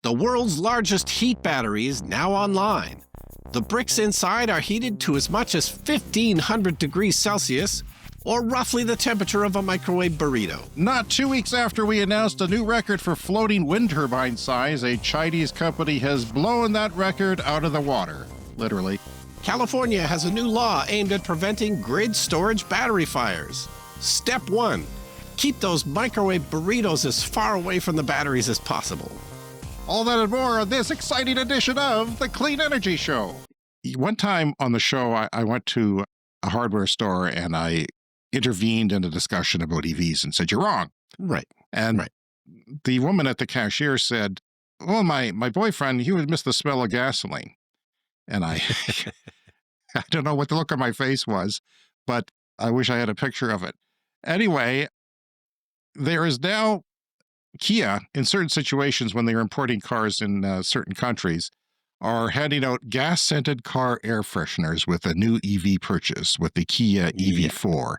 The world's largest heat battery is now online. The bricks inside are heated to as much as 1,500 degrees Celsius, or roughly the temperature of a microwave burrito. Not 2 weeks after we announced a new record for floating wind turbine size, a Chinese company has blown that record out of the water. Literally. California has a new law aimed at preventing grid storage battery fires. Step 1. Keep those microwave burritos as far away from the batteries as possible. All that and more on this exciting edition of the Clean Energy Show. One time on the show, I went to a hardware store and I intervened in a discussion about EVs and said, "You're wrong." Right. And the woman at the cashier said, "Well, my boyfriend, he would miss the smell of gasoline." And I don't know what the look on my face was, but I wish I had a picture of it. Anyway, there is now Kia, in certain situations when they're importing cars in certain countries, are handing out gas-scented car air fresheners with a new EV purchase, with the Kia EV4.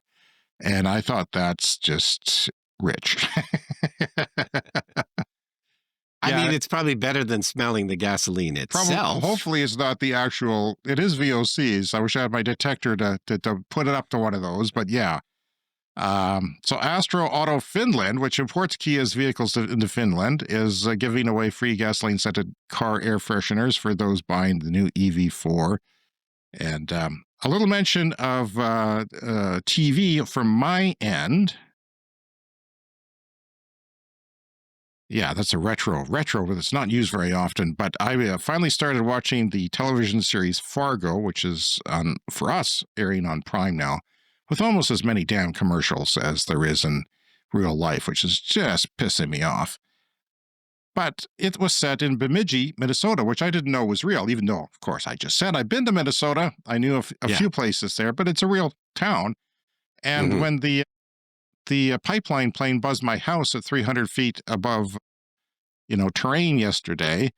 And I thought that's just rich. I mean, it's probably better than smelling the gasoline itself. Hopefully it's not the actual, it is VOCs. I wish I had my detector to put it up to one of those, but yeah. So Astro Auto Finland, which imports Kia's vehicles into Finland, is giving away free gasoline-scented car air fresheners for those buying the new EV4. And a little mention of TV from my end. Yeah, that's a retro, but it's not used very often. But I finally started watching the television series Fargo, which is, for us, airing on Prime now, with almost as many damn commercials as there is in real life, which is just pissing me off. But it was set in Bemidji, Minnesota, which I didn't know was real, even though, of course, I just said I've been to Minnesota. I knew a few places there, but it's a real town. And when the pipeline plane buzzed my house at 300 feet above, terrain yesterday,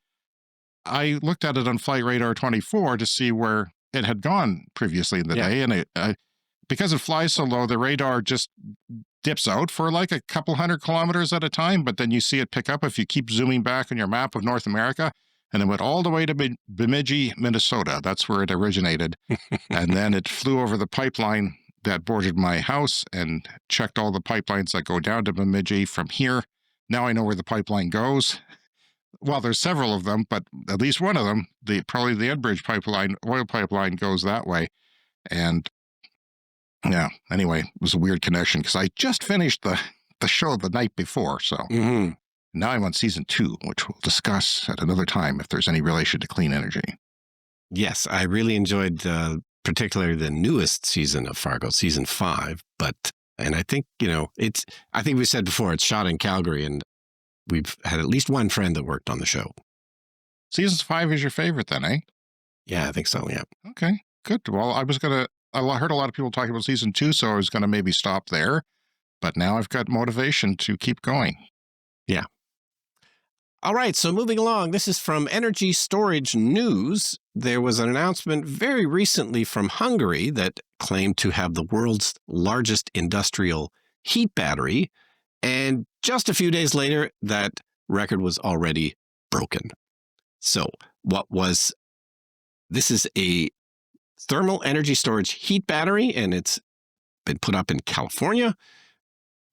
I looked at it on Flight Radar 24 to see where it had gone previously in the day. And because it flies so low, the radar just dips out for like a couple hundred kilometers at a time, but then you see it pick up if you keep zooming back on your map of North America, and it went all the way to Bemidji, Minnesota. That's where it originated. And then it flew over the pipeline that bordered my house and checked all the pipelines that go down to Bemidji from here. Now I know where the pipeline goes. Well, there's several of them, but at least one of them, probably the Enbridge pipeline, oil pipeline, goes that way. And yeah, anyway, it was a weird connection because I just finished the show the night before. So now I'm on season 2, which we'll discuss at another time if there's any relation to clean energy. Yes, I really enjoyed particularly the newest season of Fargo, season 5. And I think, I think we said before, it's shot in Calgary, and we've had at least one friend that worked on the show. Season 5 is your favorite then, eh? Yeah, I think so, yeah. Okay, good. Well, I heard a lot of people talking about season 2, so I was going to maybe stop there. But now I've got motivation to keep going. Yeah. All right, so moving along, this is from Energy Storage News. There was an announcement very recently from Hungary that claimed to have the world's largest industrial heat battery. And just a few days later, that record was already broken. So this is a thermal energy storage heat battery, and it's been put up in California.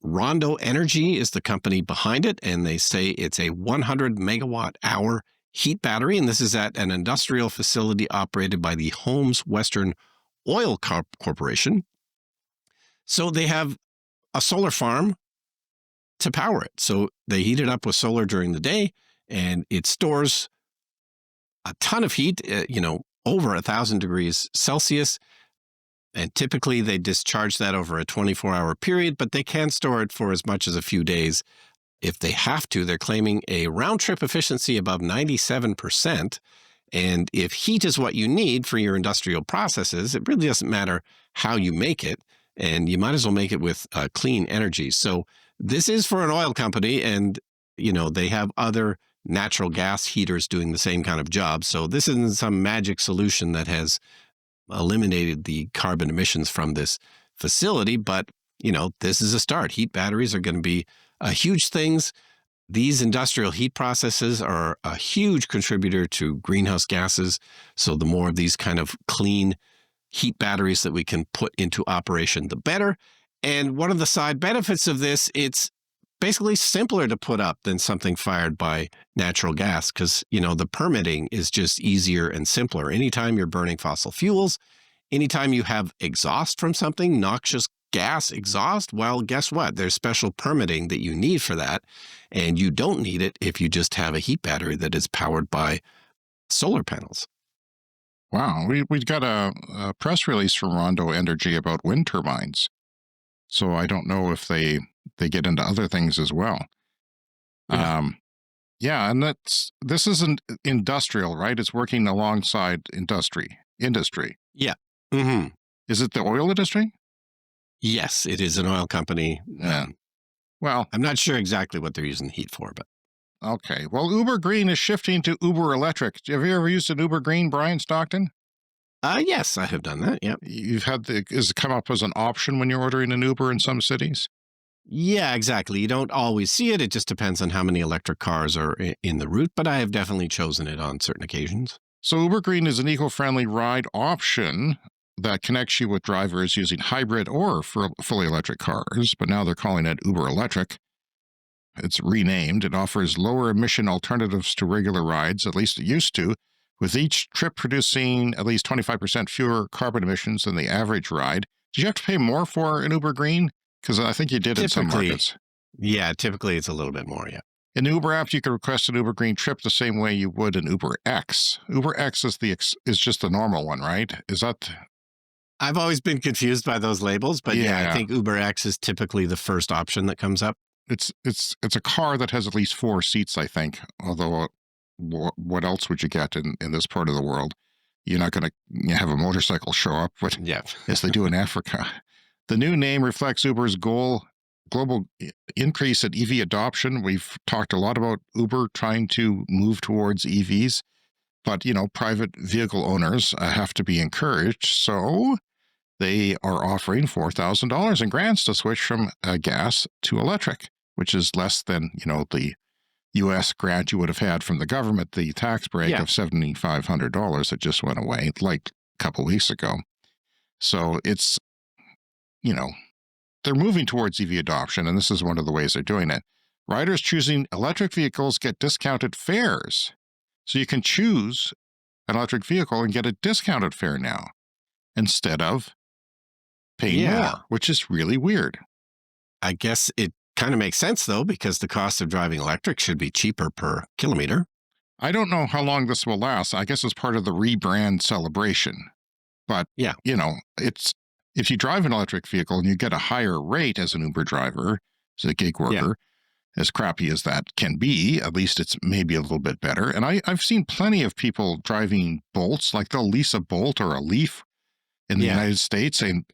Rondo Energy is the company behind it, and they say it's a 100 megawatt hour heat battery, and this is at an industrial facility operated by the Holmes Western Oil Corporation. So they have a solar farm to power it. So they heat it up with solar during the day, and it stores a ton of heat, over 1,000 degrees Celsius. And typically they discharge that over a 24-hour period, but they can store it for as much as a few days if they have to. They're claiming a round-trip efficiency above 97%. And if heat is what you need for your industrial processes, it really doesn't matter how you make it. And you might as well make it with clean energy. So this is for an oil company, and they have other natural gas heaters doing the same kind of job. So this isn't some magic solution that has eliminated the carbon emissions from this facility, but this is a start. Heat batteries are going to be huge things. These industrial heat processes are a huge contributor to greenhouse gases. So the more of these kind of clean heat batteries that we can put into operation, the better. And one of the side benefits of this, it's basically simpler to put up than something fired by natural gas because, the permitting is just easier and simpler. Anytime you're burning fossil fuels, anytime you have exhaust from something, noxious gas exhaust, well, guess what? There's special permitting that you need for that. And you don't need it if you just have a heat battery that is powered by solar panels. Wow. We got a press release from Rondo Energy about wind turbines. So I don't know if they get into other things as well. Yeah. Yeah, and this isn't industrial, right? It's working alongside industry. Yeah. Mm-hmm. Is it the oil industry? Yes, it is an oil company. Yeah. Well, I'm not sure exactly what they're using the heat for, but okay. Well, Uber Green is shifting to Uber Electric. Have you ever used an Uber Green, Brian Stockton? yes, I have done that. Yeah. You've had is it come up as an option when you're ordering an Uber in some cities? Yeah, exactly. You don't always see it. It just depends on how many electric cars are in the route, but I have definitely chosen it on certain occasions. So Uber Green is an eco-friendly ride option that connects you with drivers using hybrid or fully electric cars, but now they're calling it Uber Electric. It's renamed. It offers lower emission alternatives to regular rides, at least it used to, with each trip producing at least 25% fewer carbon emissions than the average ride. Did you have to pay more for an Uber Green? Because I think you did in some markets. Yeah, typically it's a little bit more, yeah. In the Uber app, you can request an Uber Green trip the same way you would an Uber X. Uber X is just the normal one, right? Is that... I've always been confused by those labels, but yeah, Yeah. I think Uber X is typically the first option that comes up. It's a car that has at least 4 seats, I think. Although, what else would you get in this part of the world? You're not going to have a motorcycle show up, but Yeah. as they do in Africa. The new name reflects Uber's global increase in EV adoption. We've talked a lot about Uber trying to move towards EVs, but private vehicle owners have to be encouraged. So they are offering $4,000 in grants to switch from gas to electric, which is less than the U.S. grant you would have had from the government, the tax break of $7,500 that just went away like a couple weeks ago. So it's they're moving towards EV adoption, and this is one of the ways they're doing it. Riders choosing electric vehicles get discounted fares. So you can choose an electric vehicle and get a discounted fare now instead of paying more, which is really weird. I guess it kind of makes sense, though, because the cost of driving electric should be cheaper per kilometer. I don't know how long this will last. I guess it's part of the rebrand celebration. But, it's... If you drive an electric vehicle and you get a higher rate as an Uber driver, as a gig worker, as crappy as that can be, at least it's maybe a little bit better. And I've seen plenty of people driving Bolts, like they'll lease a Bolt or a Leaf in the United States and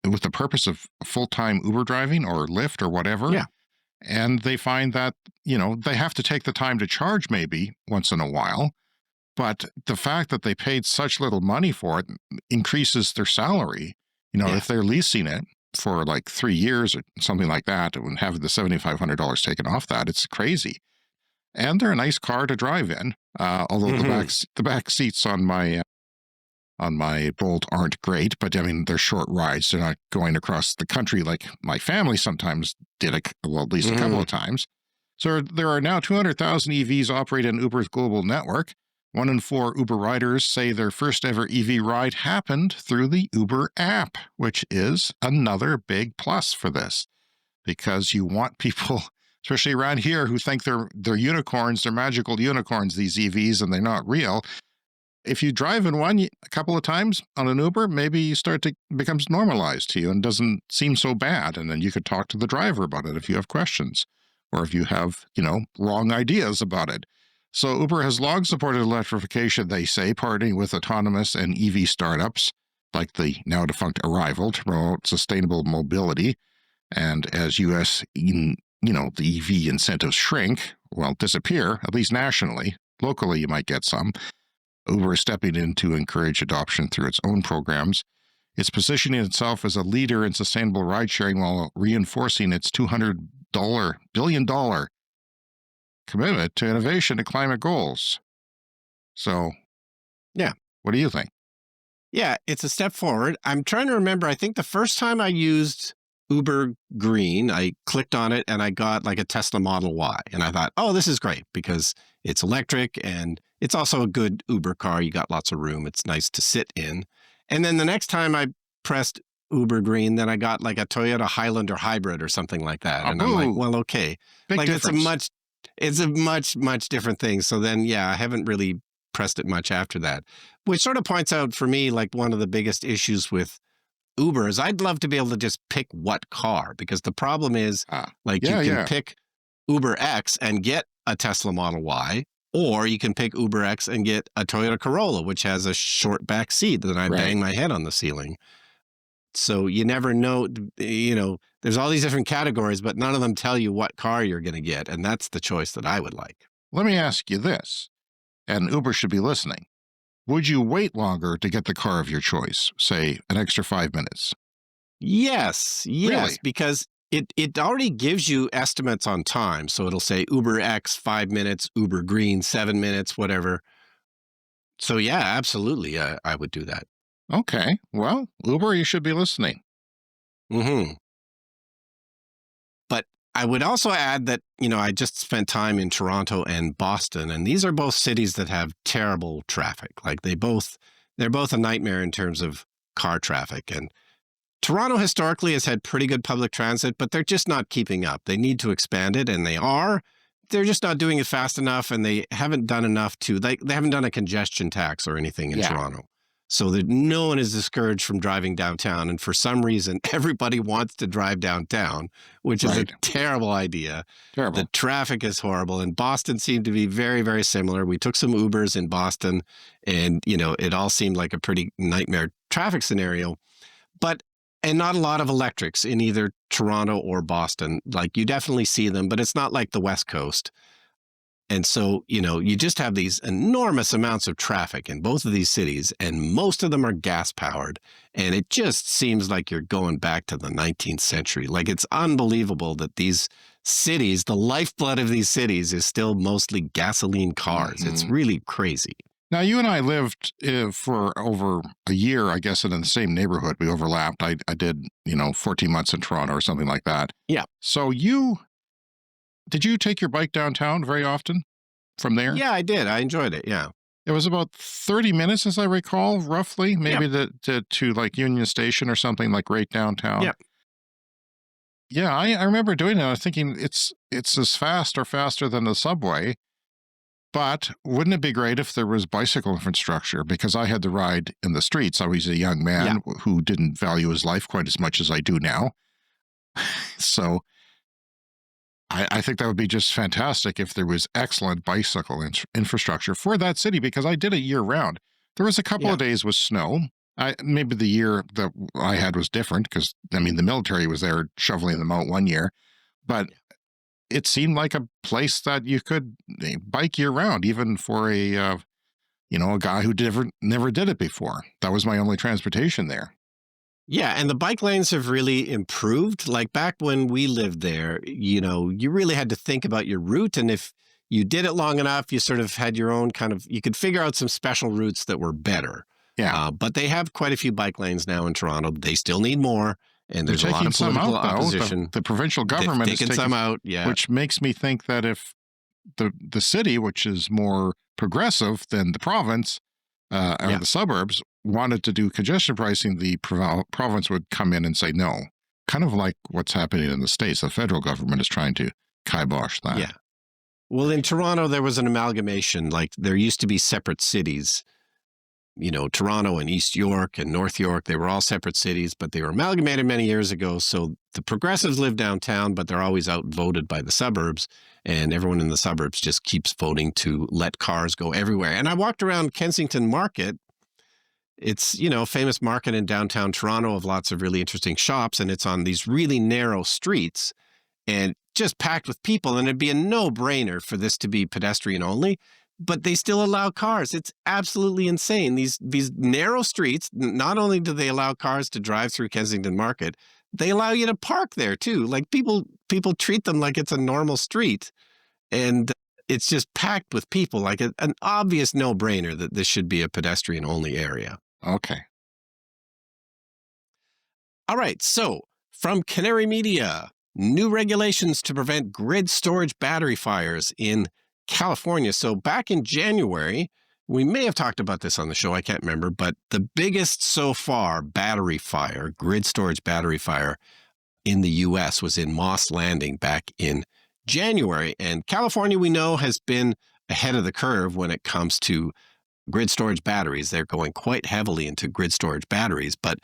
with the purpose of full-time Uber driving or Lyft or whatever. Yeah. And they find that, they have to take the time to charge maybe once in a while. But the fact that they paid such little money for it increases their salary. If they're leasing it for like 3 years or something like that and have the $7,500 taken off that, it's crazy. And they're a nice car to drive in. Although the back seats on my Bolt aren't great, but I mean, they're short rides. They're not going across the country like my family sometimes did, at least a couple of times. So there are now 200,000 EVs operating in Uber's global network. 1 in 4 Uber riders say their first ever EV ride happened through the Uber app, which is another big plus for this, because you want people, especially around here, who think they're unicorns, they're magical unicorns, these EVs, and they're not real. If you drive in one a couple of times on an Uber, maybe it becomes normalized to you and doesn't seem so bad. And then you could talk to the driver about it if you have questions, or if you have, wrong ideas about it. So Uber has long supported electrification, they say, partnering with autonomous and EV startups like the now defunct Arrival to promote sustainable mobility. And as U.S., the EV incentives shrink, disappear, at least nationally. Locally, you might get some. Uber is stepping in to encourage adoption through its own programs. It's positioning itself as a leader in sustainable ride-sharing while reinforcing its $200 billion commitment to innovation and climate goals. So, Yeah. what do you think? Yeah, it's a step forward. I'm trying to remember. I think the first time I used Uber Green, I clicked on it and I got like a Tesla Model Y. And I thought, oh, this is great because it's electric and it's also a good Uber car. You got lots of room. It's nice to sit in. And then the next time I pressed Uber Green, then I got like a Toyota Highlander hybrid or something like that. And I'm like, well, okay. Big Like difference. it's a much different thing. So then, yeah, I haven't really pressed it much after that, which sort of points out for me, like one of the biggest issues with Uber is I'd love to be able to just pick what car, because the problem is like you Yeah, can yeah. pick Uber X and get a Tesla Model Y, or you can pick Uber X and get a Toyota Corolla, which has a short back seat that I Right. bang my head on the ceiling. So you never know, there's all these different categories, but none of them tell you what car you're going to get. And that's the choice that I would like. Let me ask you this, and Uber should be listening. Would you wait longer to get the car of your choice, say an extra 5 minutes? Yes, Really? because it already gives you estimates on time. So it'll say Uber X 5 minutes, Uber Green 7 minutes, whatever. So yeah, absolutely, I would do that. Okay. Well, Uber, you should be listening. Hmm. But I would also add that I just spent time in Toronto and Boston, and these are both cities that have terrible traffic. Like they're both a nightmare in terms of car traffic. And Toronto historically has had pretty good public transit, but they're just not keeping up. They need to expand it, and they are. They're just not doing it fast enough, and they haven't done enough to. They haven't done a congestion tax or anything in Yeah. Toronto, so that no one is discouraged from driving downtown. And for some reason, everybody wants to drive downtown, which is a Right. terrible idea. Terrible. The traffic is horrible, and Boston seemed to be very, very similar. We took some Ubers in Boston, and it all seemed like a pretty nightmare traffic scenario. And not a lot of electrics in either Toronto or Boston. Like you definitely see them, but it's not like the West Coast. And so, you just have these enormous amounts of traffic in both of these cities, and most of them are gas powered. And it just seems like you're going back to the 19th century. Like it's unbelievable that these cities, the lifeblood of these cities is still mostly gasoline cars. It's really crazy. Now, you and I lived for over a year, I guess, in the same neighborhood. We overlapped. I did, 14 months in Toronto or something like that. Yeah. So did you take your bike downtown very often from there? Yeah, I did. I enjoyed it. Yeah. It was about 30 minutes, as I recall, roughly, maybe to like Union Station or something, like right downtown. Yeah. Yeah, I remember doing it. I was thinking it's as fast or faster than the subway. But wouldn't it be great if there was bicycle infrastructure? Because I had to ride in the streets. I was a young man who didn't value his life quite as much as I do now. So I think that would be just fantastic if there was excellent bicycle infrastructure for that city, because I did it year round. There was a couple of days with snow. Maybe the year that I had was different because, the military was there shoveling them out one year. But it seemed like a place that you could bike year round, even for a guy who never did it before. That was my only transportation there. Yeah, and the bike lanes have really improved. Like back when we lived there, you really had to think about your route. And if you did it long enough, you sort of had your own you could figure out some special routes that were better. Yeah. But they have quite a few bike lanes now in Toronto. They still need more. And there's a lot of some political out, though. opposition. The provincial government is taking some out, which makes me think that if the city, which is more progressive than the province or the suburbs, wanted to do congestion pricing, the province would come in and say no. Kind of like what's happening in the States. The federal government is trying to kibosh that. Yeah. Well, in Toronto, there was an amalgamation. Like there used to be separate cities. Toronto and East York and North York, they were all separate cities, but they were amalgamated many years ago. So the progressives live downtown, but they're always outvoted by the suburbs. And everyone in the suburbs just keeps voting to let cars go everywhere. And I walked around Kensington Market. It's, a famous market in downtown Toronto of lots of really interesting shops. And it's on these really narrow streets and just packed with people. And it'd be a no-brainer for this to be pedestrian only. But they still allow cars. It's absolutely insane. These narrow streets, not only do they allow cars to drive through Kensington Market, they allow you to park there too. Like people treat them like it's a normal street. And it's just packed with people, like an obvious no-brainer that this should be a pedestrian-only area. Okay. All right, so from Canary Media, new regulations to prevent grid storage battery fires in California. So back in January, we may have talked about this on the show, I can't remember, but the biggest so far battery fire, grid storage battery fire in the US was in Moss Landing back in January. And California, we know, has been ahead of the curve when it comes to grid storage batteries. They're going quite heavily into grid storage batteries. But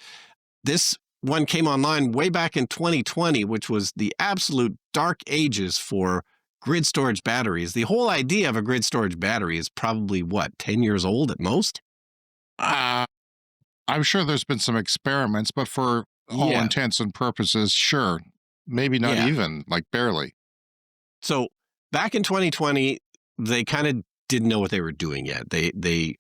this one came online way back in 2020, which was the absolute dark ages for grid storage batteries. The whole idea of a grid storage battery is probably, what, 10 years old at most? I'm sure there's been some experiments, but for all Yeah. intents and purposes, sure. Maybe not Yeah. even, like barely. So back in 2020, they kind of didn't know what they were doing yet. They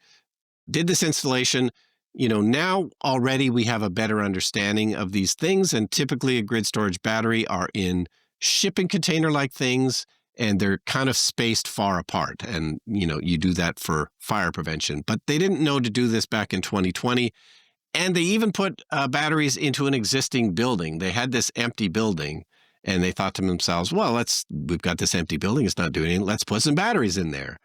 did this installation. Now already we have a better understanding of these things. And typically a grid storage battery are in shipping container-like things, and they're kind of spaced far apart. And, you do that for fire prevention. But they didn't know to do this back in 2020. And they even put batteries into an existing building. They had this empty building, and they thought to themselves, well, we've got this empty building. It's not doing anything. Let's put some batteries in there.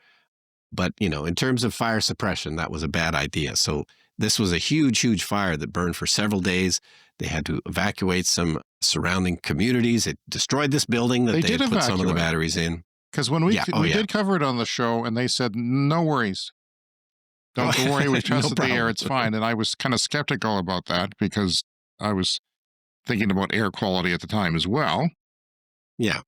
But, in terms of fire suppression, that was a bad idea. So this was a huge, huge fire that burned for several days. They had to evacuate some surrounding communities. It destroyed this building that they had put some of the batteries in. Because when we did cover it on the show, and they said, no worries. Don't worry, we tested the air, it's fine. And I was kind of skeptical about that because I was thinking about air quality at the time as well. Yeah.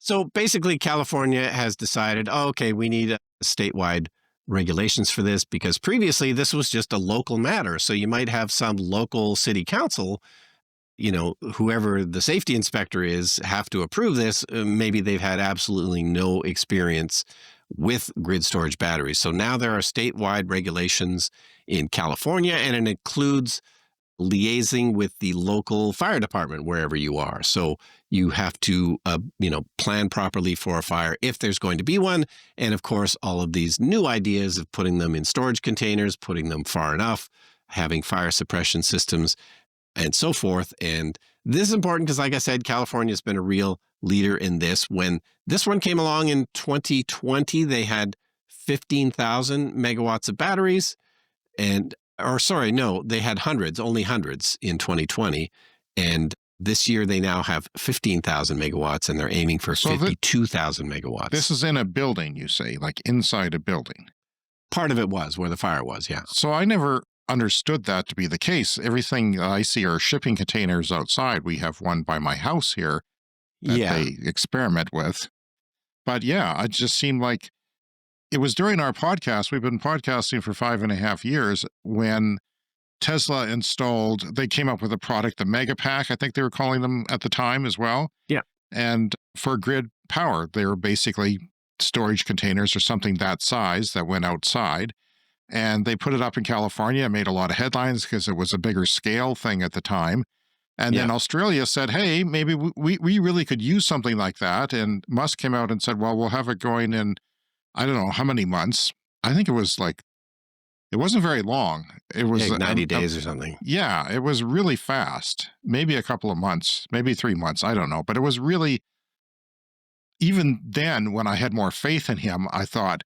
So basically, California has decided, okay, we need statewide regulations for this, because previously this was just a local matter. So you might have some local city council, whoever the safety inspector is, have to approve this. Maybe they've had absolutely no experience with grid storage batteries. So now there are statewide regulations in California, and it includes liaising with the local fire department wherever you are. So you have to, plan properly for a fire if there's going to be one. And of course, all of these new ideas of putting them in storage containers, putting them far enough, having fire suppression systems, and so forth. And this is important because, like I said, California has been a real leader in this. When this one came along in 2020, they had 15,000 megawatts of batteries. They had only hundreds in 2020. And this year they now have 15,000 megawatts, and they're aiming for 52,000 megawatts. This is in a building, you say, like inside a building. Part of it was where the fire was, yeah. So I never understood that to be the case. Everything I see are shipping containers outside. We have one by my house here that they experiment with. But yeah, it just seemed like it was during our podcast. We've been podcasting for 5.5 years when Tesla they came up with a product, the Megapack, I think they were calling them at the time as well. Yeah. And for grid power, they were basically storage containers or something that size that went outside. And they put it up in California. It made a lot of headlines because it was a bigger scale thing at the time. And then Australia said, hey, maybe we really could use something like that. And Musk came out and said, well, we'll have it going in, I don't know how many months. I think it was it wasn't very long. It was 90 days or something. Yeah, it was really fast. Maybe a couple of months, maybe 3 months. I don't know. But it was really, even then, when I had more faith in him, I thought,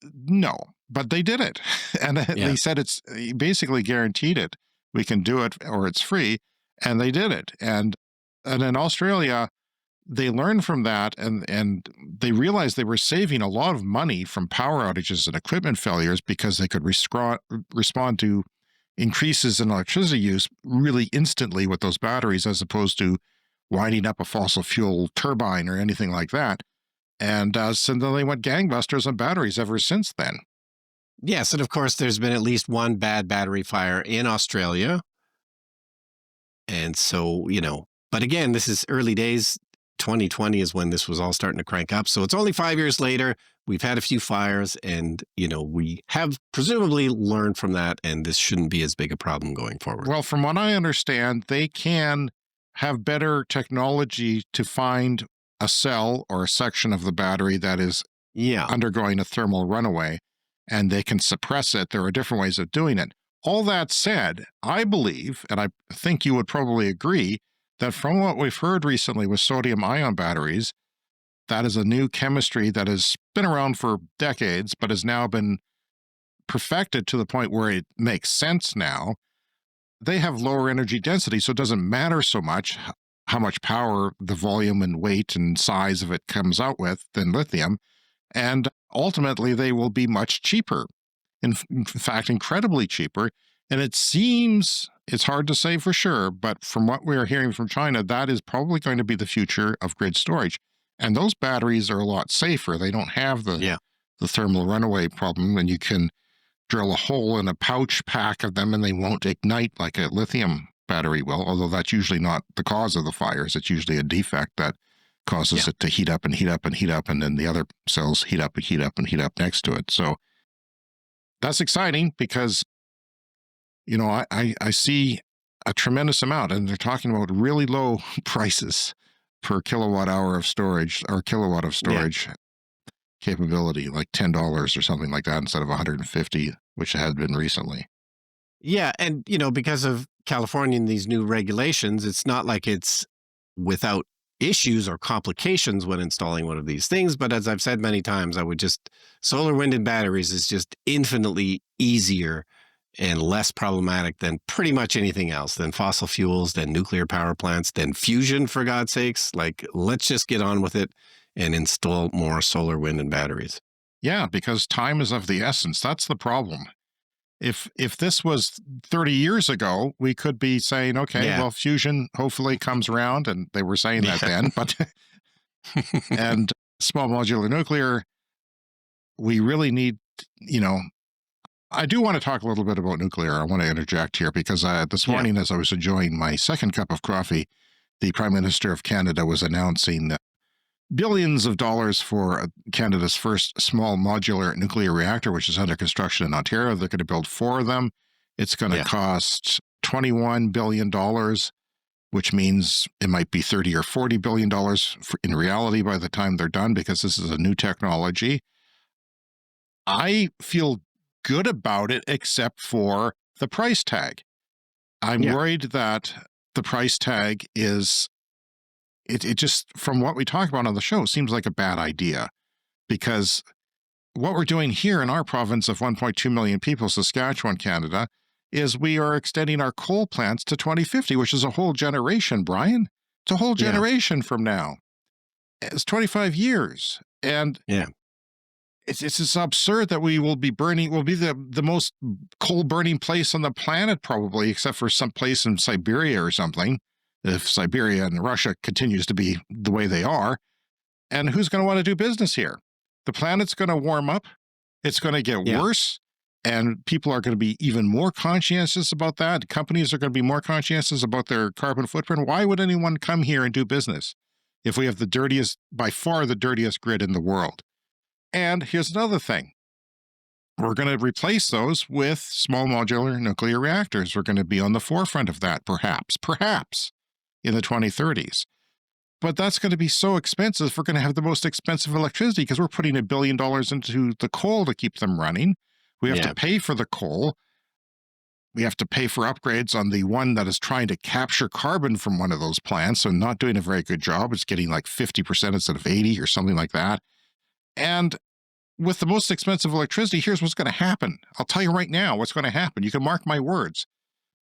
no, but they did it. And they said it's basically guaranteed it. We can do it or it's free. And they did it. And in Australia, they learned from that, and they realized they were saving a lot of money from power outages and equipment failures because they could respond to increases in electricity use really instantly with those batteries, as opposed to winding up a fossil fuel turbine or anything like that. And so then they went gangbusters on batteries ever since then. Yes, and of course, there's been at least one bad battery fire in Australia. And so, but again, this is early days. 2020 is when this was all starting to crank up. So it's only 5 years later. We've had a few fires, and, we have presumably learned from that, and this shouldn't be as big a problem going forward. Well, from what I understand, they can have better technology to find a cell or a section of the battery that is Yeah. undergoing a thermal runaway, and they can suppress it. There are different ways of doing it. All that said, I believe, and I think you would probably agree, that from what we've heard recently with sodium ion batteries, that is a new chemistry that has been around for decades, but has now been perfected to the point where it makes sense now. They have lower energy density, so it doesn't matter so much how much power the volume and weight and size of it comes out with than lithium. And ultimately, they will be much cheaper. In fact, incredibly cheaper. And it seems, it's hard to say for sure, but from what we are hearing from China, that is probably going to be the future of grid storage. And those batteries are a lot safer. They don't have Yeah. the thermal runaway problem, and you can drill a hole in a pouch pack of them and they won't ignite like a lithium battery will, although that's usually not the cause of the fires. It's usually a defect that causes it to heat up and heat up and heat up, and then the other cells heat up and heat up and heat up next to it. So that's exciting because, you know, I see a tremendous amount, and they're talking about really low prices per kilowatt hour of storage or kilowatt of storage capability, like $10 or something like that instead of 150, which it has been recently. Yeah. And, because of California and these new regulations, it's not like it's without issues or complications when installing one of these things. But as I've said many times, solar, wind, and batteries is just infinitely easier and less problematic than pretty much anything else, than fossil fuels, than nuclear power plants, than fusion, for God's sakes. Like, let's just get on with it and install more solar, wind, and batteries. Yeah, because time is of the essence. That's the problem. If this was 30 years ago, we could be saying, okay, Yeah. well, fusion hopefully comes around, and they were saying that Yeah. then, but and small modular nuclear, we really need, I do want to talk a little bit about nuclear. I want to interject here because this morning, as I was enjoying my second cup of coffee, the Prime Minister of Canada was announcing billions of dollars for Canada's first small modular nuclear reactor, which is under construction in Ontario. They're going to build 4 of them. It's going to cost $21 billion, which means it might be $30 or $40 billion in reality by the time they're done, because this is a new technology. I feel good about it, except for the price tag. I'm worried that the price tag is, it just, from what we talk about on the show, seems like a bad idea, because what we're doing here in our province of 1.2 million people, Saskatchewan, Canada, is we are extending our coal plants to 2050, which is a whole generation, Brian. It's a whole generation from now. It's 25 years. And it's just absurd that we'll be the most coal burning place on the planet, probably, except for some place in Siberia or something, if Siberia and Russia continues to be the way they are. And who's going to want to do business here? The planet's going to warm up. It's going to get worse. And people are going to be even more conscientious about that. Companies are going to be more conscientious about their carbon footprint. Why would anyone come here and do business if we have by far the dirtiest grid in the world? And here's another thing. We're going to replace those with small modular nuclear reactors. We're going to be on the forefront of that, perhaps, in the 2030s. But that's going to be so expensive. We're going to have the most expensive electricity because we're putting $1 billion into the coal to keep them running. We have to pay for the coal. We have to pay for upgrades on the one that is trying to capture carbon from one of those plants, so not doing a very good job. It's getting like 50% instead of 80 or something like that. And with the most expensive electricity, here's what's going to happen. I'll tell you right now what's going to happen. You can mark my words.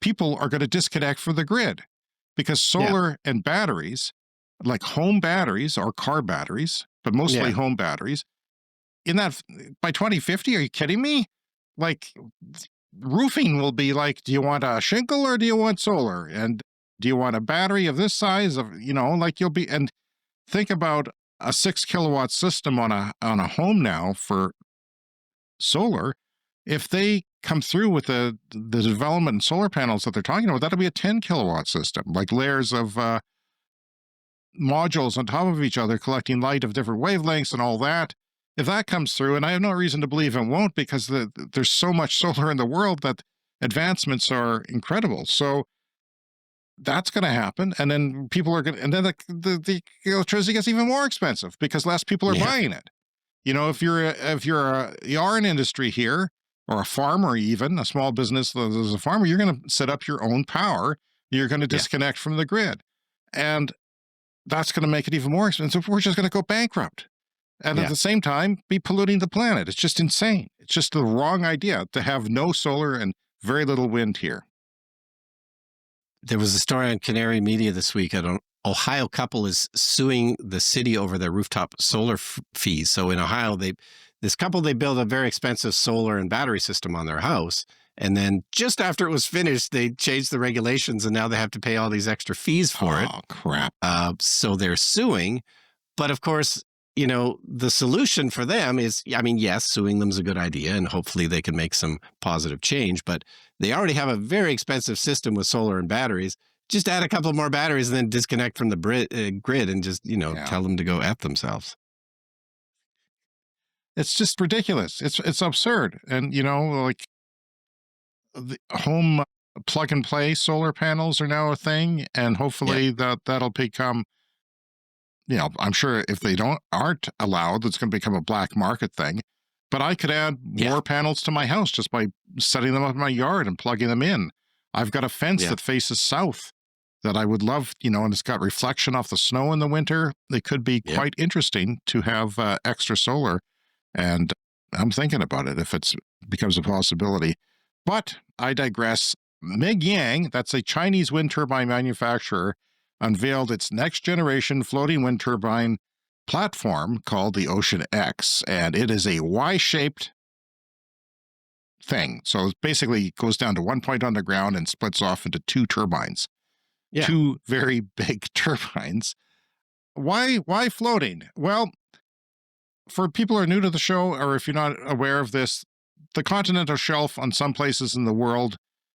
People are going to disconnect from the grid because solar and batteries, like home batteries or car batteries, but mostly home batteries, by 2050, are you kidding me? Like, roofing will be like, do you want a shingle or do you want solar? And do you want a battery of this size? And think about a 6 kilowatt system on a home now for solar. If they come through with the development in solar panels that they're talking about, that'll be a 10 kilowatt system, like layers of modules on top of each other, collecting light of different wavelengths and all that. If that comes through, and I have no reason to believe it won't, because there's so much solar in the world that advancements are incredible. So that's going to happen. And then people are going to, and then the electricity gets even more expensive because less people are Yeah. buying it. If you're a yarn industry here, or a farmer, even a small business as a farmer, you're going to set up your own power. You're going to disconnect from the grid. And that's going to make it even more expensive. We're just going to go bankrupt. And at the same time, be polluting the planet. It's just insane. It's just the wrong idea to have no solar and very little wind here. There was a story on Canary Media this week. An Ohio couple is suing the city over their rooftop solar fees. So in Ohio, this couple built a very expensive solar and battery system on their house. And then just after it was finished, they changed the regulations and now they have to pay all these extra fees for it. Oh, crap. So they're suing. But of course, the solution for them is, yes, suing them is a good idea and hopefully they can make some positive change. But they already have a very expensive system with solar and batteries. Just add a couple more batteries and then disconnect from the grid and just, tell them to go F themselves. It's just ridiculous. It's absurd. And, like the home plug and play solar panels are now a thing. And hopefully that'll become, I'm sure if they aren't allowed, it's going to become a black market thing. But I could add more panels to my house just by setting them up in my yard and plugging them in. I've got a fence that faces south that I would love, and it's got reflection off the snow in the winter. It could be quite interesting to have extra solar. And I'm thinking about it if it becomes a possibility. But I digress. MingYang, that's a Chinese wind turbine manufacturer, unveiled its next generation floating wind turbine platform called the Ocean X. And it is a Y-shaped thing. So it basically goes down to one point on the ground and splits off into two turbines. Yeah. Two very big turbines. Why floating? Well, for people who are new to the show, or if you're not aware of this, the continental shelf on some places in the world,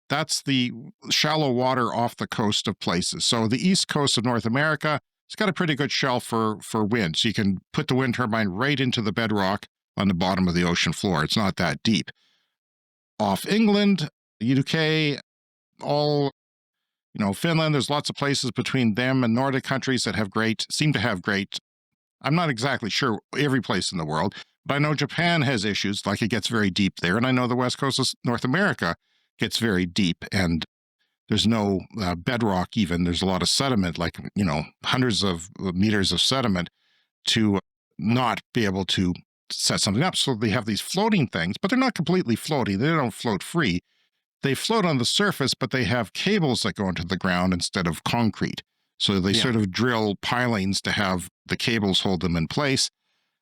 that's the shallow water off the coast of places. So the east coast of North America, it's got a pretty good shelf for wind. So you can put the wind turbine right into the bedrock on the bottom of the ocean floor. It's not that deep. Off England, UK, Finland, there's lots of places between them and Nordic countries that seem to have great. I'm not exactly sure every place in the world, but I know Japan has issues, like it gets very deep there. And I know the west coast of North America gets very deep and there's no bedrock even. There's a lot of sediment, like, hundreds of meters of sediment to not be able to set something up. So they have these floating things, but they're not completely floating. They don't float free. They float on the surface, but they have cables that go into the ground instead of concrete. So they sort of drill pilings to have the cables hold them in place.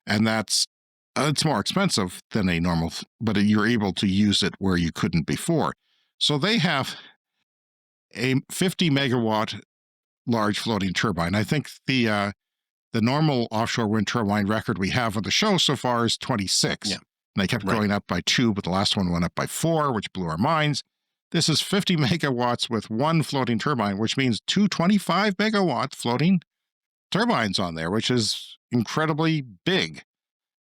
And it's more expensive than a normal, but you're able to use it where you couldn't before. So they have a 50 megawatt large floating turbine. I think the normal offshore wind turbine record we have on the show so far is 26. Yeah. And they kept going up by 2, but the last one went up by 4, which blew our minds. This is 50 megawatts with one floating turbine, which means 225 megawatt floating turbines on there, which is incredibly big.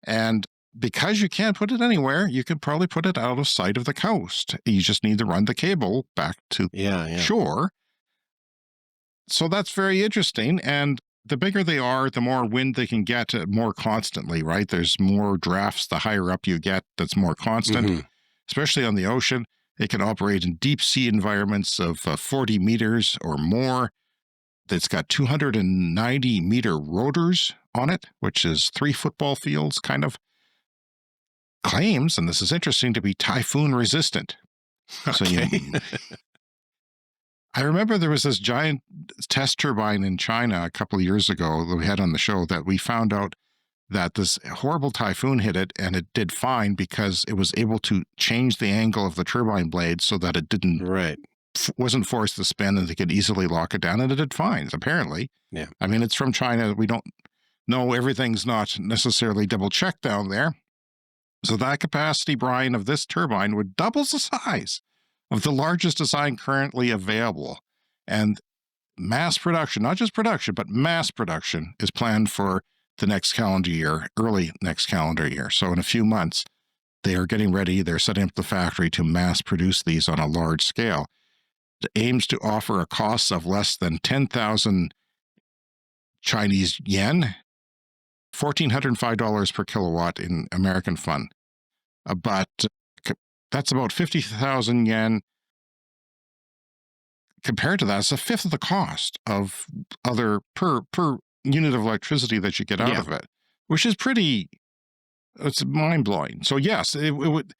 And because you can't put it anywhere, you could probably put it out of sight of the coast. You just need to run the cable back to shore. So that's very interesting. And the bigger they are, the more wind they can get more constantly, right? There's more drafts the higher up you get that's more constant, especially on the ocean. It can operate in deep sea environments of 40 meters or more. It's got 290 meter rotors on it, which is 3 football fields kind of. Claims, and this is interesting, to be typhoon resistant. Okay. So I remember there was this giant test turbine in China a couple of years ago that we had on the show that we found out that this horrible typhoon hit it, and it did fine because it was able to change the angle of the turbine blade so that it wasn't forced to spin, and they could easily lock it down, and it did fine, apparently. Yeah. I mean, it's from China. We don't know, everything's not necessarily double checked down there. So that capacity, Brian, of this turbine would double the size of the largest design currently available. And mass production, not just production, but mass production is planned for the next calendar year, early next calendar year. So in a few months, they are getting ready. They're setting up the factory to mass produce these on a large scale. aims to offer a cost of less than 10,000 Chinese yen, $1,405 per kilowatt in American fund. But that's about 50,000 yen. Compared to that, it's a fifth of the cost of other per unit of electricity that you get out of it, which is it's mind-blowing. So yes, it would.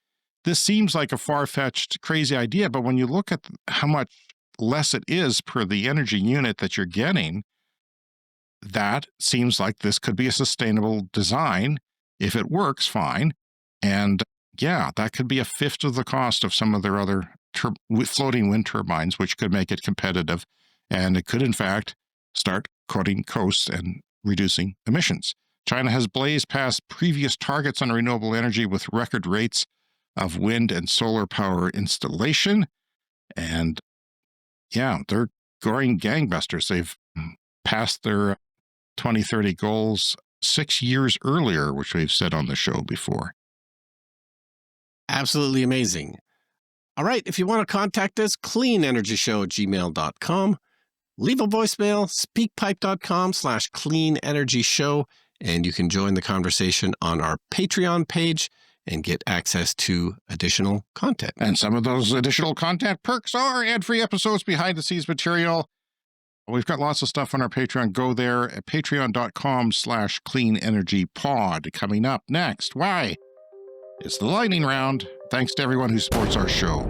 This seems like a far-fetched, crazy idea, but when you look at how much less it is per the energy unit that you're getting, that seems like this could be a sustainable design. If it works, fine. And yeah, that could be a fifth of the cost of some of their other floating wind turbines, which could make it competitive. And it could, in fact, start cutting costs and reducing emissions. China has blazed past previous targets on renewable energy with record rates of wind and solar power installation. And yeah, they're going gangbusters. They've passed their 2030 goals 6 years earlier, which we've said on the show before. Absolutely amazing. All right, if you want to contact us, cleanenergyshow@gmail.com. Leave a voicemail, speakpipe.com/cleanenergyshow, and you can join the conversation on our Patreon page and get access to additional content. And some of those additional content perks are ad-free episodes, behind-the-scenes material. We've got lots of stuff on our Patreon. Go there at patreon.com/cleanenergypod. Coming up next, why? It's the lightning round. Thanks to everyone who supports our show.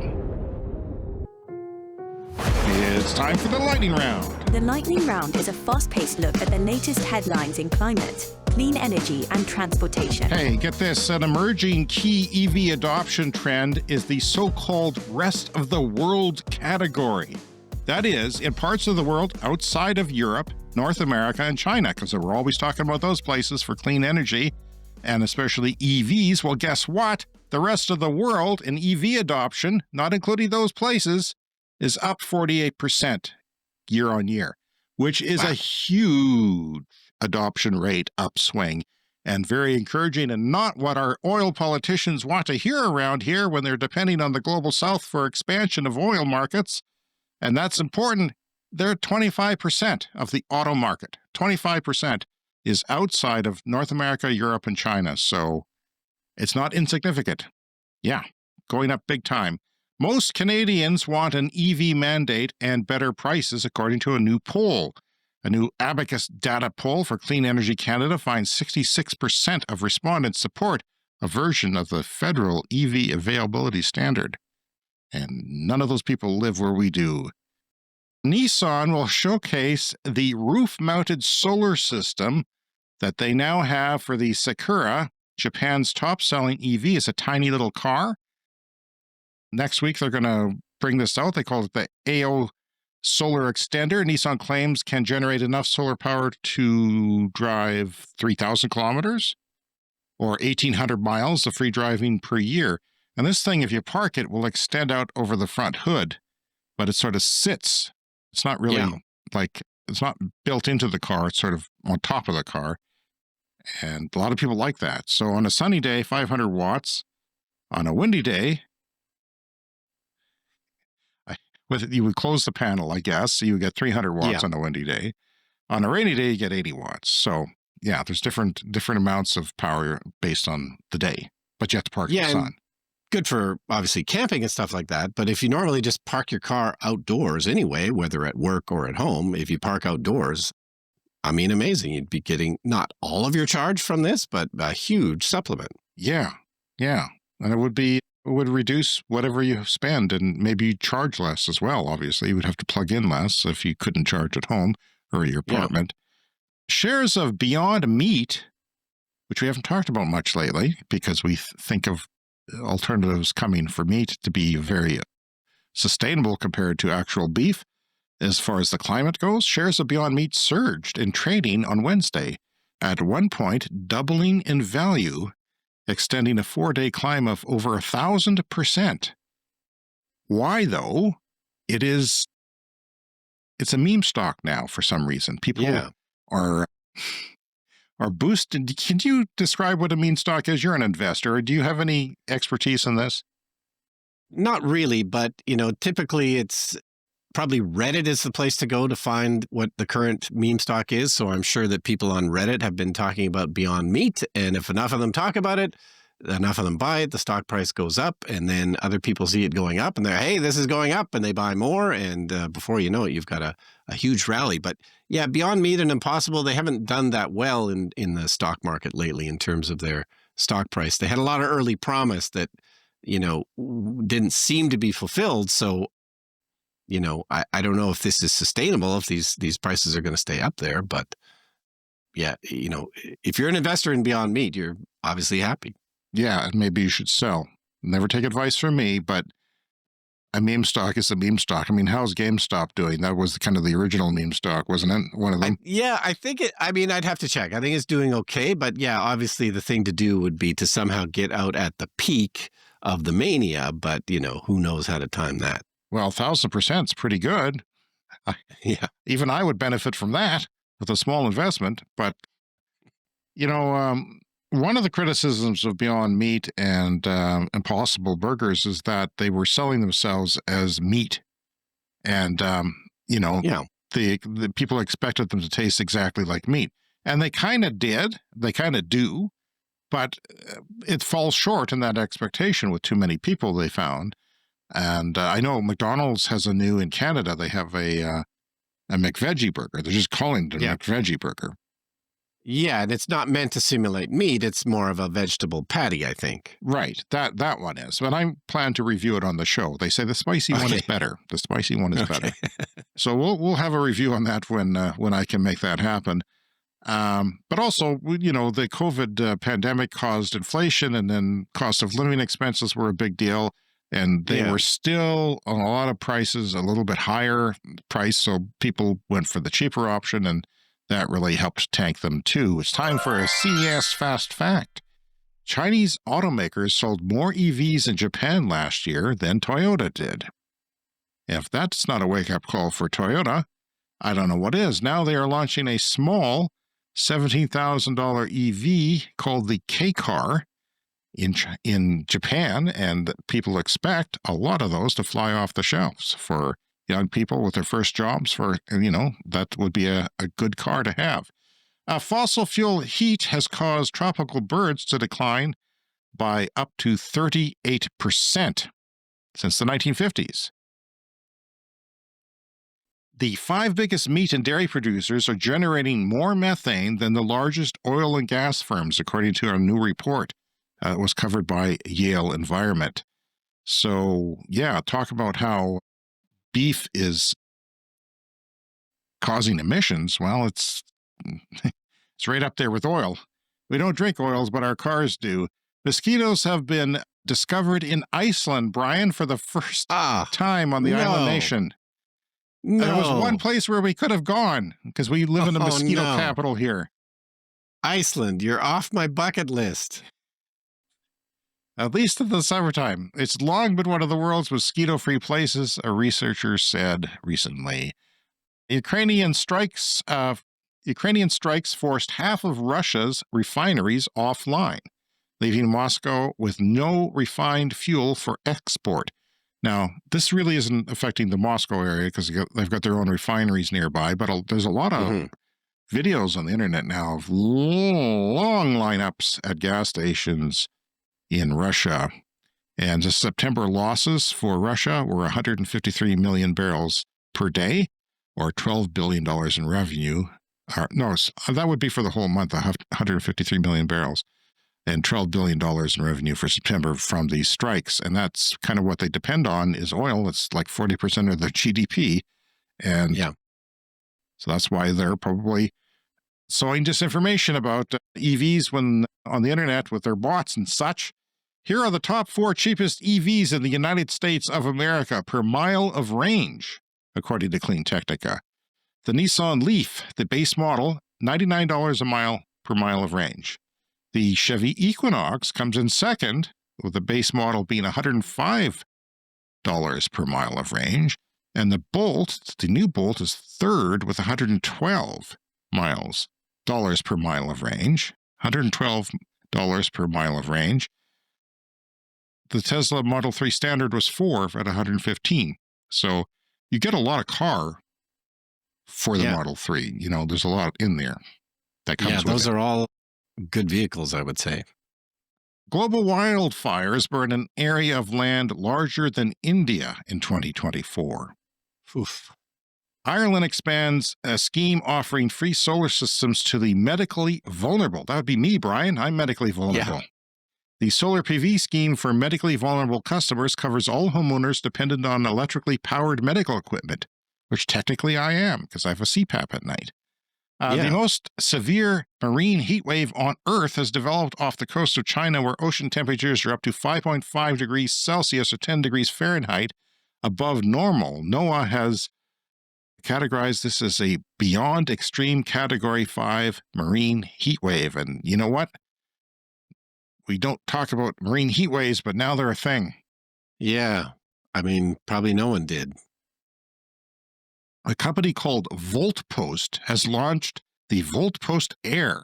It's time for the lightning round. The lightning round is a fast-paced look at the latest headlines in climate, clean energy, and transportation. Hey, get this. An emerging key EV adoption trend is the so-called rest of the world category. That is, in parts of the world outside of Europe, North America, and China, because we're always talking about those places for clean energy, and especially EVs. Well, guess what? The rest of the world in EV adoption, not including those places, is up 48% year on year, which is a huge adoption rate upswing and very encouraging, and not what our oil politicians want to hear around here when they're depending on the global south for expansion of oil markets. And that's important. They're 25% of the auto market. 25% is outside of North America, Europe, and China. So it's not insignificant. Yeah, going up big time. Most Canadians want an EV mandate and better prices, according to a new poll. A new Abacus data poll for Clean Energy Canada finds 66% of respondents support a version of the federal EV availability standard. And none of those people live where we do. Nissan will showcase the roof-mounted solar system that they now have for the Sakura, Japan's top-selling EV. It's a tiny little car. Next week, they're going to bring this out. They call it the AO Solar Extender. Nissan claims can generate enough solar power to drive 3,000 kilometers or 1,800 miles of free driving per year. And this thing, if you park it, will extend out over the front hood, but it sort of sits. It's not really it's not built into the car. It's sort of on top of the car. And a lot of people like that. So on a sunny day, 500 watts. On a windy day, you would close the panel, I guess. So you get 300 watts on a windy day. On a rainy day, you get 80 watts. So yeah, there's different amounts of power based on the day, but you have to park in the sun. Good for obviously camping and stuff like that. But if you normally just park your car outdoors anyway, whether at work or at home, if you park outdoors, I mean, amazing. You'd be getting not all of your charge from this, but a huge supplement. Yeah. Yeah. And it would reduce whatever you spend and maybe charge less as well. Obviously, you would have to plug in less if you couldn't charge at home or your apartment. Shares of Beyond Meat, which we haven't talked about much lately because we think of alternatives coming for meat to be very sustainable compared to actual beef. As far as the climate goes, shares of Beyond Meat surged in trading on Wednesday, at one point doubling in value, extending a 4-day climb of over 1,000%. Why, though? It's a meme stock now for some reason. People are boosted. Can you describe what a meme stock is? You're an investor. Do you have any expertise in this? Not really, but typically it's probably Reddit is the place to go to find what the current meme stock is. So I'm sure that people on Reddit have been talking about Beyond Meat. And if enough of them talk about it, enough of them buy it, the stock price goes up, and then other people see it going up and they're, hey, this is going up, and they buy more. And before you know it, you've got a huge rally. But yeah, Beyond Meat and Impossible, they haven't done that well in the stock market lately in terms of their stock price. They had a lot of early promise that, didn't seem to be fulfilled. So, I don't know if this is sustainable, if these prices are going to stay up there. But yeah, if you're an investor in Beyond Meat, you're obviously happy. Yeah, and maybe you should sell. Never take advice from me, but a meme stock is a meme stock. I mean, how's GameStop doing? That was kind of the original meme stock, wasn't it? One of them? I think I'd have to check. I think it's doing okay. But yeah, obviously the thing to do would be to somehow get out at the peak of the mania. But, who knows how to time that. Well, 1,000% is pretty good. Yeah. Even I would benefit from that with a small investment. But, one of the criticisms of Beyond Meat and Impossible Burgers is that they were selling themselves as meat. And, the people expected them to taste exactly like meat. And they kind of did. They kind of do. But it falls short in that expectation with too many people, they found. And I know McDonald's has in Canada, they have a McVeggie burger. They're just calling it a McVeggie burger. Yeah, and it's not meant to simulate meat. It's more of a vegetable patty, I think. Right, that one is. But I plan to review it on the show. They say the spicy one is better. The spicy one is better. So we'll have a review on that when I can make that happen. But also, the COVID pandemic caused inflation, and then cost of living expenses were a big deal. And they were still on a lot of prices, a little bit higher price. So people went for the cheaper option, and that really helped tank them too. It's time for a CES Fast Fact. Chinese automakers sold more EVs in Japan last year than Toyota did. If that's not a wake-up call for Toyota, I don't know what is. Now they are launching a small $17,000 EV called the K-Car in Japan, and people expect a lot of those to fly off the shelves for young people with their first jobs. That would be a good car to have. Fossil fuel heat has caused tropical birds to decline by up to 38% since the 1950s. The 5 biggest meat and dairy producers are generating more methane than the largest oil and gas firms, according to a new report. It was covered by Yale Environment. So, talk about how beef is causing emissions. Well, it's right up there with oil. We don't drink oils, but our cars do. Mosquitoes have been discovered in Iceland, Brian, for the first time on the island nation. No. There was one place where we could have gone because we live in the mosquito capital here. Iceland, you're off my bucket list. At least in the summertime. It's long been one of the world's mosquito-free places, a researcher said recently. Ukrainian strikes forced half of Russia's refineries offline, leaving Moscow with no refined fuel for export. Now, this really isn't affecting the Moscow area because they've got their own refineries nearby, but there's a lot of videos on the internet now of long lineups at gas stations in Russia. And the September losses for Russia were 153 million barrels per day, or $12 billion in revenue. That would be for the whole month, 153 million barrels, and $12 billion in revenue for September from these strikes. And that's kind of what they depend on is oil. It's like 40% of their GDP. And so that's why they're probably sowing disinformation about EVs when on the internet with their bots and such. Here are the top 4 cheapest EVs in the United States of America per mile of range, according to Clean Technica. The Nissan Leaf, the base model, $99 a mile per mile of range. The Chevy Equinox comes in second, with the base model being $105 per mile of range. And the Bolt, the new Bolt, is third with $112 per mile of range. $112 per mile of range. The Tesla Model 3 Standard was 4 at $115. So you get a lot of car for the Yeah. Model 3. You know, there's a lot in there that comes Yeah, with those it. are all good vehicles, I would say. Global wildfires burn an area of land larger than India in 2024. Oof. Ireland expands a scheme offering free solar systems to the medically vulnerable. That would be me, Brian. I'm medically vulnerable. The solar PV scheme for medically vulnerable customers covers all homeowners dependent on electrically powered medical equipment, which technically I am because I have a CPAP at night. The most severe marine heat wave on Earth has developed off the coast of China, where ocean temperatures are up to 5.5 degrees Celsius or 10 degrees Fahrenheit above normal. NOAA has categorized this as a beyond extreme Category 5 marine heat wave. And you know what? We don't talk about marine heat waves, but now they're a thing. Yeah. I mean, probably no one did. A company called VoltPost has launched the VoltPost Air,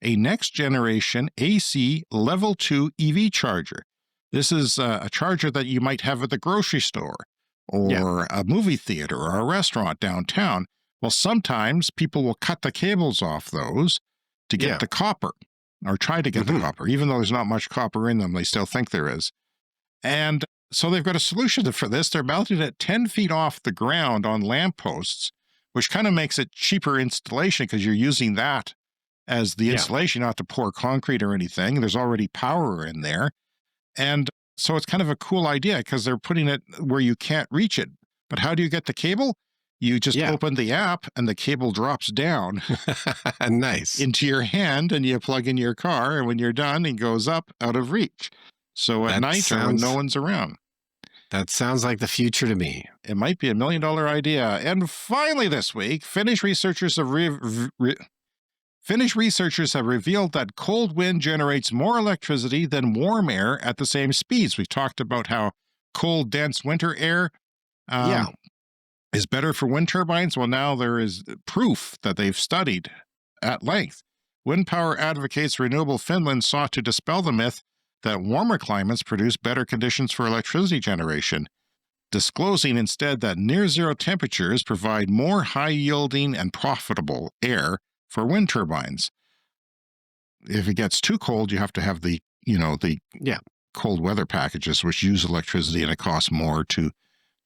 a next-generation AC Level 2 EV charger. This is a charger that you might have at the grocery store or a movie theater or a restaurant downtown. Well, sometimes people will cut the cables off those to get the copper or try to get the copper. Even though there's not much copper in them, they still think there is. And so they've got a solution for this. They're mounted at 10 feet off the ground on lampposts, which kind of makes it cheaper installation because you're using that as the installation, not to pour concrete or anything. There's already power in there. And so it's kind of a cool idea because they're putting it where you can't reach it. But how do you get the cable? You just open the app and the cable drops down Nice. into your hand and you plug in your car. And when you're done, it goes up out of reach. So at night or when no one's around. That sounds like the future to me. It might be $1 million idea. And finally this week, Finnish researchers have revealed that cold wind generates more electricity than warm air at the same speeds. We've talked about how cold, dense winter air is better for wind turbines. Well, now there is proof that they've studied at length. Wind Power Advocates Renewable Finland sought to dispel the myth that warmer climates produce better conditions for electricity generation, disclosing instead that near-zero temperatures provide more high-yielding and profitable air for wind turbines. If it gets too cold, you have to have the cold weather packages, which use electricity, and it costs more to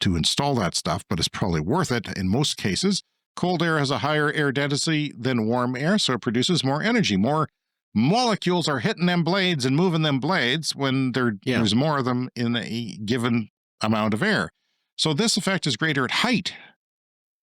install that stuff, but it's probably worth it in most cases. Cold air has a higher air density than warm air, so it produces more energy. More molecules are hitting them blades and moving them blades when there's more of them in a given amount of air. So this effect is greater at height.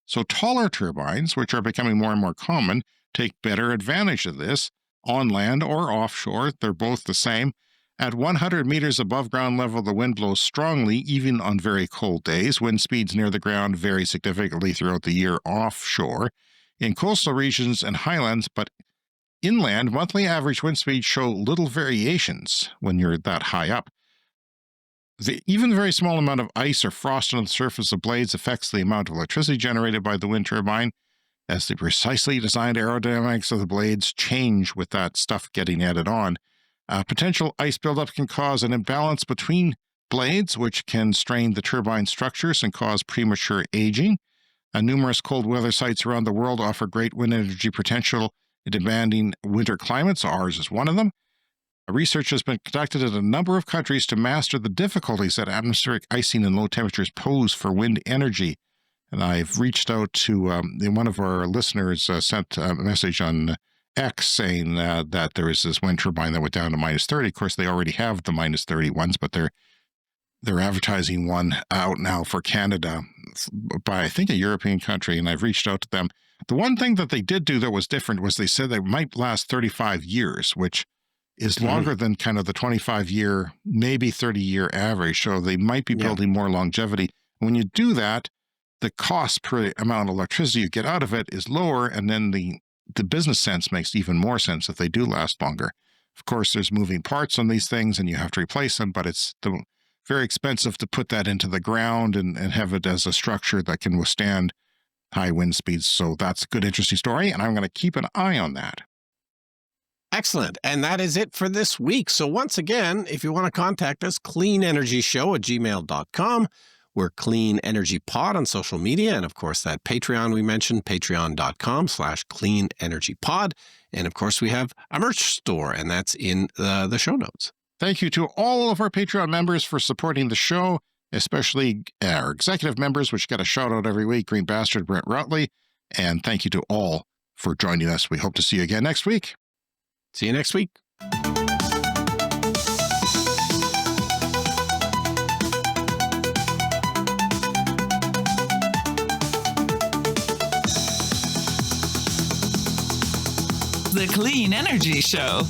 So taller turbines, which are becoming more and more common, take better advantage of this on land or offshore. They're both the same. At 100 meters above ground level, the wind blows strongly, even on very cold days. Wind speeds near the ground vary significantly throughout the year offshore. In coastal regions and highlands, but inland, monthly average wind speeds show little variations when you're that high up. Even a very small amount of ice or frost on the surface of blades affects the amount of electricity generated by the wind turbine, as the precisely designed aerodynamics of the blades change with that stuff getting added on. Potential ice buildup can cause an imbalance between blades, which can strain the turbine structures and cause premature aging. Numerous cold weather sites around the world offer great wind energy potential in demanding winter climates. Ours is one of them. Research has been conducted in a number of countries to master the difficulties that atmospheric icing and low temperatures pose for wind energy. And I've reached out to one of our listeners sent a message on X saying that there is this wind turbine that went down to minus 30. Of course, they already have the minus 30 ones, but they're advertising one out now for Canada by, I think, a European country, and I've reached out to them. The one thing that they did do that was different was they said they might last 35 years, which is longer than kind of the 25-year, maybe 30-year average. So they might be building more longevity. When you do that, the cost per amount of electricity you get out of it is lower, and then the business sense makes even more sense if they do last longer. Of course, there's moving parts on these things, and you have to replace them, but it's very expensive to put that into the ground and have it as a structure that can withstand high wind speeds. So that's a good, interesting story, and I'm going to keep an eye on that. Excellent. And that is it for this week. So once again, if you want to contact us, cleanenergyshow@gmail.com. We're Clean Energy Pod on social media. And of course, that Patreon we mentioned, patreon.com/cleanenergypod. And of course, we have a merch store, and that's in the show notes. Thank you to all of our Patreon members for supporting the show, especially our executive members, which get a shout out every week, Green Bastard, Brent Routley. And thank you to all for joining us. We hope to see you again next week. See you next week. The Clean Energy Show.